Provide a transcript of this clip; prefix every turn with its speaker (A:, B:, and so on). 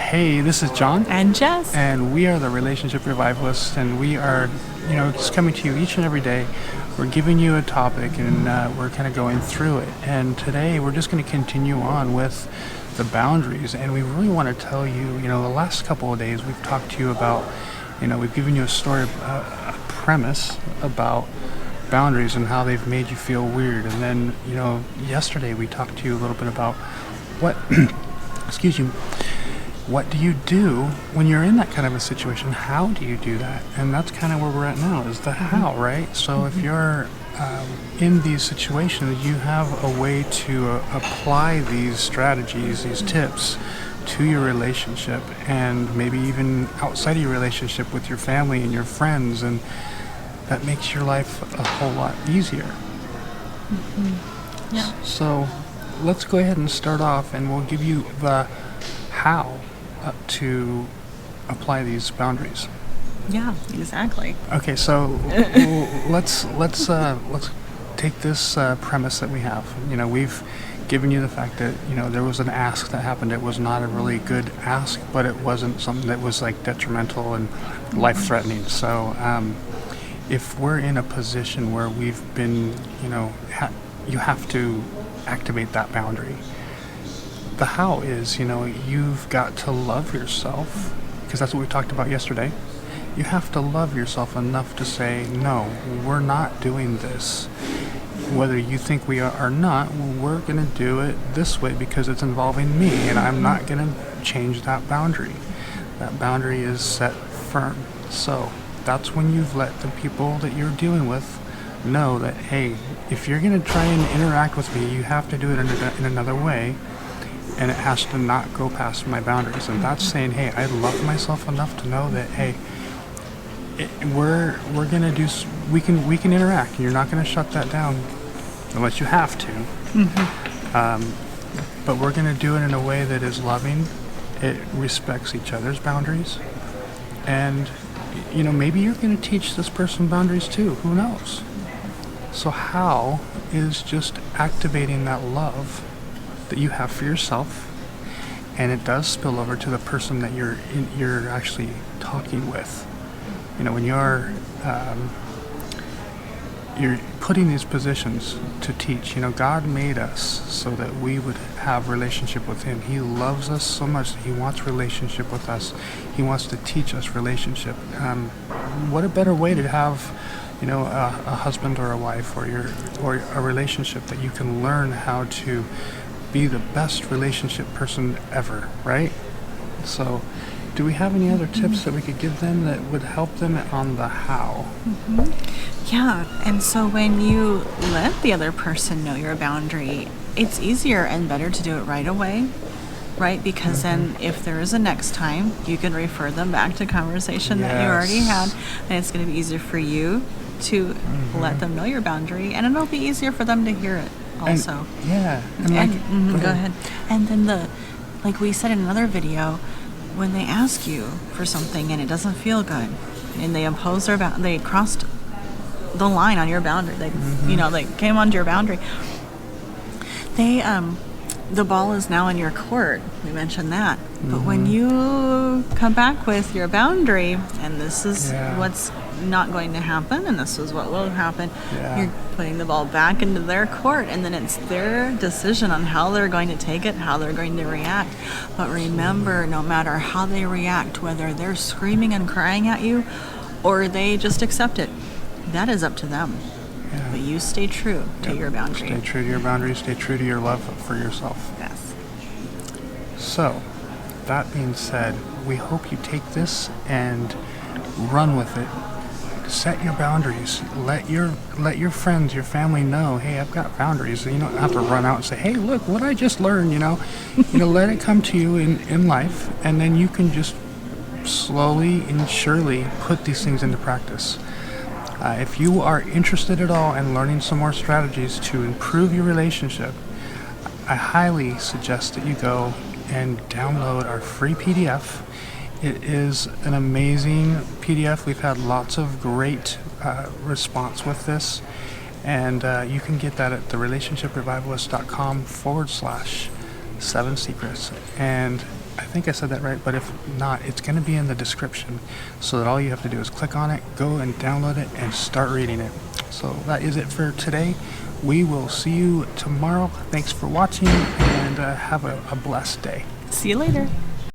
A: Hey, this is John,
B: And Jess.
A: and we are the Relationship Revivalists, and we are, just coming to you each and every day. We're giving you a topic, and we're kind of going through it. And today, we're just going to continue on with the boundaries, and we really want to tell you, the last couple of days, we've talked to you about, we've given you a story, a premise about boundaries and how they've made you feel weird. And then, yesterday, we talked to you a little bit about what, excuse me, what do you do when you're in that kind of a situation? How do you do that? And that's kind of where we're at now, is the how, right? So if you're in these situations, you have a way to apply these strategies, these tips to your relationship, and maybe even outside of your relationship with your family and your friends, and that makes your life a whole lot easier.
B: Yeah.
A: So let's go ahead and start off, and we'll give you the how to apply these boundaries.
B: Yeah, exactly.
A: Okay, so let's take this premise that we have. We've given you the fact that there was an ask that happened. It was not a really good ask, but it wasn't something that was like detrimental and life-threatening. So if we're in a position where we've been, you have to activate that boundary. The how is, you've got to love yourself, because that's what we talked about yesterday. You have to love yourself enough to say, no, we're not doing this. Whether you think we are or not, we're going to do it this way because it's involving me, and I'm not going to change that boundary. That boundary is set firm. So that's when you've let the people that you're dealing with know that, hey, if you're going to try and interact with me, you have to do it in another way. And it has to not go past my boundaries. And that's saying, hey, I love myself enough to know that, hey, we're gonna do. We can interact. And you're not gonna shut that down unless you have to. But we're gonna do it in a way that is loving. It respects each other's boundaries, and maybe you're gonna teach this person boundaries too. Who knows? So how is just activating that love that you have for yourself, and it does spill over to the person that you're actually talking with. When you're putting these positions to teach. God made us so that we would have relationship with Him. He loves us so much that He wants relationship with us. He wants to teach us relationship. What a better way to have a husband or a wife, or a relationship that you can learn how to be the best relationship person ever, right? So do we have any other tips that we could give them that would help them on the how?
B: Yeah, and so when you let the other person know your boundary, it's easier and better to do it right away, right? Because then if there is a next time, you can refer them back to conversation that you already had, and it's going to be easier for you to let them know your boundary, and it'll be easier for them to hear it also.
A: And
B: go ahead. And then like we said in another video, when they ask you for something and it doesn't feel good, and they impose they crossed the line on your boundary, they came onto your boundary, the ball is now in your court. We mentioned that. But when you come back with your boundary, and this is what's not going to happen, and this is what will happen, you're putting the ball back into their court, and then it's their decision on how they're going to take it, how they're going to react. But remember, no matter how they react, whether they're screaming and crying at you or they just accept it, that is up to them. But you stay true to your boundary.
A: Stay true to your boundaries. Stay true to your love for yourself.
B: Yes.
A: So, that being said, we hope you take this and run with it. Set your boundaries. Let your friends, your family know, hey, I've got boundaries. You don't have to run out and say, hey, look what I just learned. Let it come to you in life, and then you can just slowly and surely put these things into practice. If you are interested at all in learning some more strategies to improve your relationship, I highly suggest that you go and download our free PDF. It is an amazing PDF. We've had lots of great response with this, and you can get that at therelationshiprevivalist.com/7 secrets. And I think I said that right, but if not, it's going to be in the description, so that all you have to do is click on it, go and download it, and start reading it. So that is it for today. We will see you tomorrow. Thanks for watching, and have a blessed day.
B: See you later.